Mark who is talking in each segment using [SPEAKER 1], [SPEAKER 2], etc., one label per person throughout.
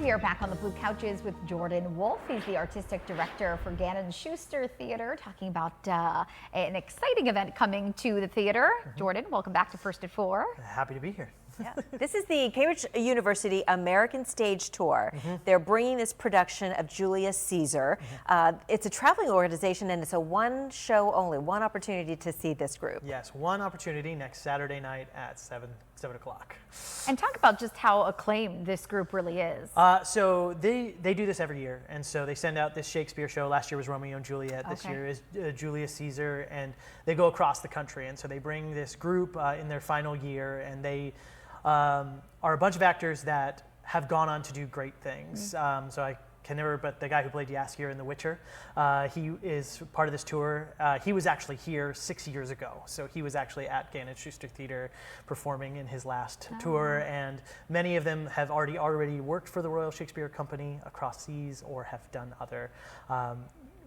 [SPEAKER 1] here back on the Blue Couches with Jordan Wolfe. He's the artistic director for Gannon Schuster Theater, talking about an exciting event coming to the theater. Jordan, welcome back to First at 4.
[SPEAKER 2] Happy to be here.
[SPEAKER 3] Yeah. This is the Cambridge University American Stage Tour. They're bringing this production of Julius Caesar. It's a traveling organization, and it's a one show only, one opportunity to see this group.
[SPEAKER 2] Yes, one opportunity next Saturday night at 7 o'clock.
[SPEAKER 1] And talk about just how acclaimed this group really is.
[SPEAKER 2] So they do this every year, and so they send out this Shakespeare show. Last year was Romeo and Juliet. This year is Julius Caesar, and they go across the country. And so they bring this group in their final year, and they are a bunch of actors that have gone on to do great things. So I can never, but the guy who played Jaskier in The Witcher, he is part of this tour. He was actually here 6 years ago. So he was actually at Gannon Schuster Theater performing in his last tour. And many of them have already worked for the Royal Shakespeare Company across seas or have done other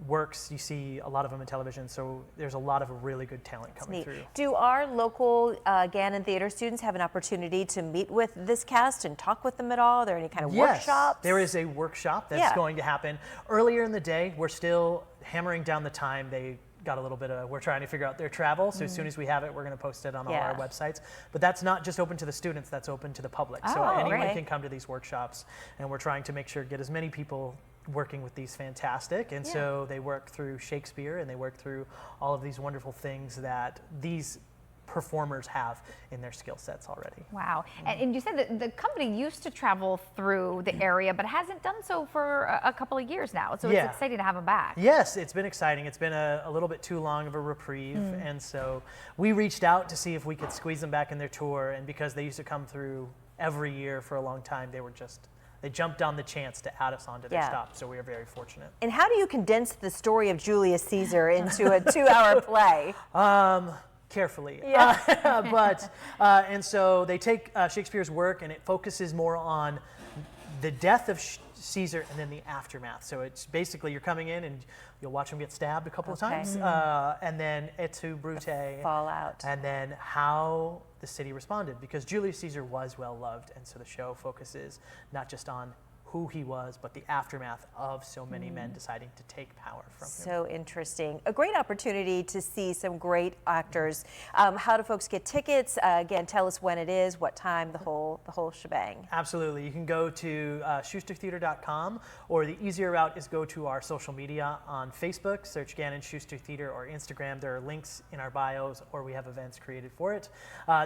[SPEAKER 2] works. You see a lot of them in television, so there's a lot of really good talent coming through.
[SPEAKER 3] Do our local Gannon Theater students have an opportunity to meet with this cast and talk with them at all? Are there any kind of workshops?
[SPEAKER 2] There is a workshop that's going to happen earlier in the day. We're still hammering down the time. They got a little bit of, we're trying to figure out their travel, so as soon as we have it, we're going to post it on all our websites. But that's not just open to the students, that's open to the public. So anyone can come to these workshops, and we're trying to make sure get as many people working with these fantastic, and so they work through Shakespeare, and they work through all of these wonderful things that these performers have in their skill sets already.
[SPEAKER 1] Wow. And you said that the company used to travel through the area, but hasn't done so for a couple of years now. So it's exciting to have them back.
[SPEAKER 2] Yes, it's been exciting. It's been a little bit too long of a reprieve. And so we reached out to see if we could squeeze them back in their tour. And because they used to come through every year for a long time, they jumped on the chance to add us onto their stop, so we are very fortunate.
[SPEAKER 3] And how do you condense the story of Julius Caesar into a 2-hour play?
[SPEAKER 2] Carefully. And so they take Shakespeare's work, and it focuses more on the death of Caesar and then the aftermath. So it's basically you're coming in and you'll watch him get stabbed a couple of times, and then et tu, Brute,
[SPEAKER 3] fallout,
[SPEAKER 2] and then how the city responded, because Julius Caesar was well loved, and so the show focuses not just on who he was, but the aftermath of so many men deciding to take power from him.
[SPEAKER 3] So interesting. A great opportunity to see some great actors. How do folks get tickets? Again, tell us when it is, what time, the whole shebang.
[SPEAKER 2] Absolutely. You can go to schustertheater.com, or the easier route is go to our social media on Facebook, search Gannon Schuster Theater, or Instagram. There are links in our bios, or we have events created for it.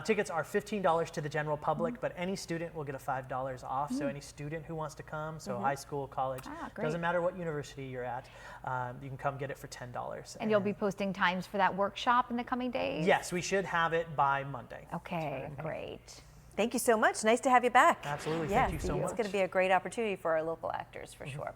[SPEAKER 2] Tickets are $15 to the general public, but any student will get a $5 off. So any student who wants to come, so high school, college, doesn't matter what university you're at, you can come get it for $10.
[SPEAKER 1] And you'll be posting times for that workshop in the coming days?
[SPEAKER 2] Yes, we should have it by Monday.
[SPEAKER 1] Okay, great.
[SPEAKER 3] Thank you so much. Nice to have you back.
[SPEAKER 2] Absolutely, thank you so much.
[SPEAKER 3] It's going to be a great opportunity for our local actors, for sure.